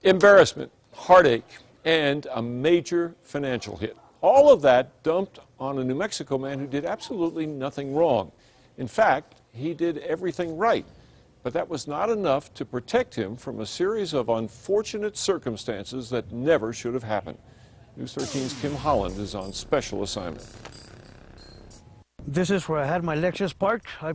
Embarrassment, heartache, and a major financial hit. All of that dumped on a New Mexico man who did absolutely nothing wrong. In fact, he did everything right. But that was not enough to protect him from a series of unfortunate circumstances that never should have happened. News 13's Kim Holland is on special assignment. This is where I had my Lexus parked. I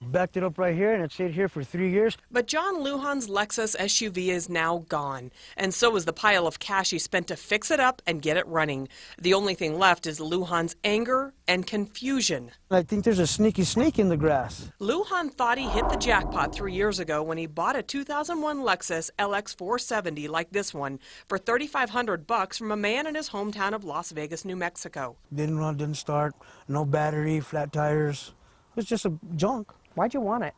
backed it up right here, and it stayed here for 3 years. But John Lujan's Lexus SUV is now gone, and so is the pile of cash he spent to fix it up and get it running. The only thing left is Lujan's anger and confusion. I think there's a sneaky snake in the grass. Lujan thought he hit the jackpot 3 years ago when he bought a 2001 Lexus LX 470 like this one for $3,500 from a man in his hometown of Las Vegas, New Mexico. Didn't run, didn't start, no battery, flat tires. It's just a junk. Why'd you want it?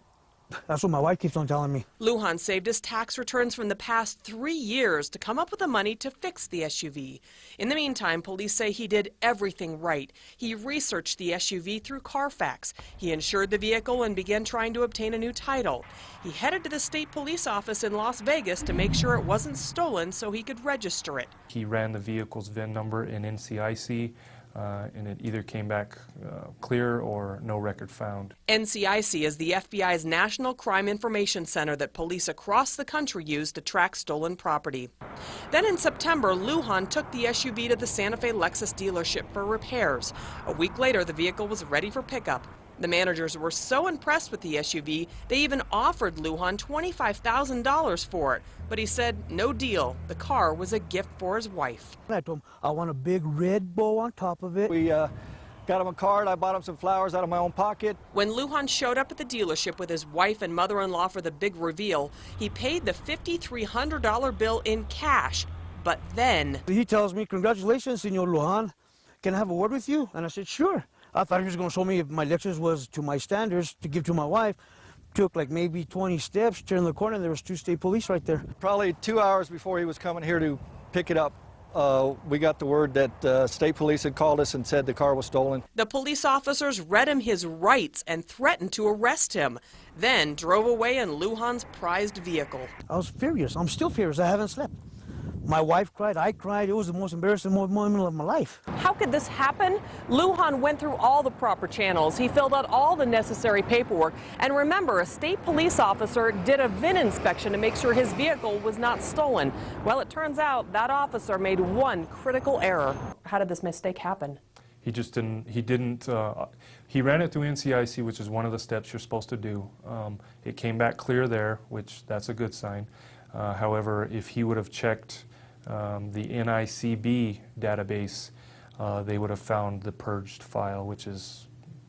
That's what my wife keeps on telling me. Lujan saved his tax returns from the past 3 years to come up with the money to fix the SUV. In the meantime, police say he did everything right. He researched the SUV through Carfax. He insured the vehicle and began trying to obtain a new title. He headed to the state police office in Las Vegas to make sure it wasn't stolen so he could register it. He ran the vehicle's VIN number in NCIC. And it either came back clear or no record found. NCIC is the FBI's National Crime Information Center that police across the country use to track stolen property. Then in September, Lujan took the SUV to the Santa Fe Lexus dealership for repairs. A week later, the vehicle was ready for pickup. The managers were so impressed with the SUV, they even offered Lujan $25,000 for it. But he said, no deal. The car was a gift for his wife. I told him I want a big red bow on top of it. We got him a card. I bought him some flowers out of my own pocket. When Lujan showed up at the dealership with his wife and mother-in-law for the big reveal, he paid the $5,300 bill in cash. But then he tells me, congratulations, Senor Lujan. Can I have a word with you? And I said, sure. I thought he was going to show me if my Lexus was to my standards to give to my wife. Took like maybe 20 steps, turned the corner, and there was 2 state police right there. Probably 2 hours before he was coming here to pick it up, we got the word that state police had called us and said the car was stolen. The police officers read him his rights and threatened to arrest him, then drove away in Lujan's prized vehicle. I was furious. I'm still furious. I haven't slept. My wife cried, I cried. It was the most embarrassing moment of my life. How could this happen? Lujan went through all the proper channels. He filled out all the necessary paperwork. And remember, a state police officer did a VIN inspection to make sure his vehicle was not stolen. Well, it turns out that officer made one critical error. How did this mistake happen? He just didn't, he ran it through NCIC, which is one of the steps you're supposed to do. It came back clear there, which that's a good sign. However, if he would have checked the NICB database, they would have found the purged file, which is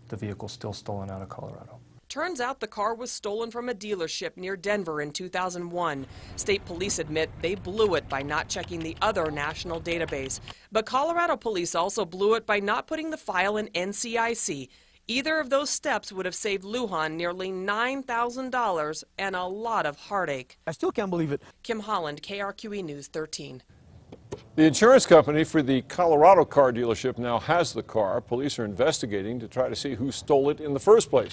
the vehicle still stolen out of Colorado. Turns out the car was stolen from a dealership near Denver in 2001. State police admit they blew it by not checking the other national database. But Colorado police also blew it by not putting the file in NCIC. Either of those steps would have saved Lujan nearly $9,000 and a lot of heartache. I still can't believe it. Kim Holland, KRQE News 13. The insurance company for the Colorado car dealership now has the car. Police are investigating to try to see who stole it in the first place.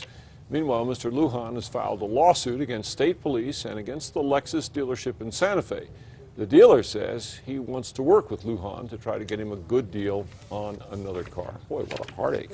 Meanwhile, Mr. Lujan has filed a lawsuit against state police and against the Lexus dealership in Santa Fe. The dealer says he wants to work with Lujan to try to get him a good deal on another car. Boy, what a heartache.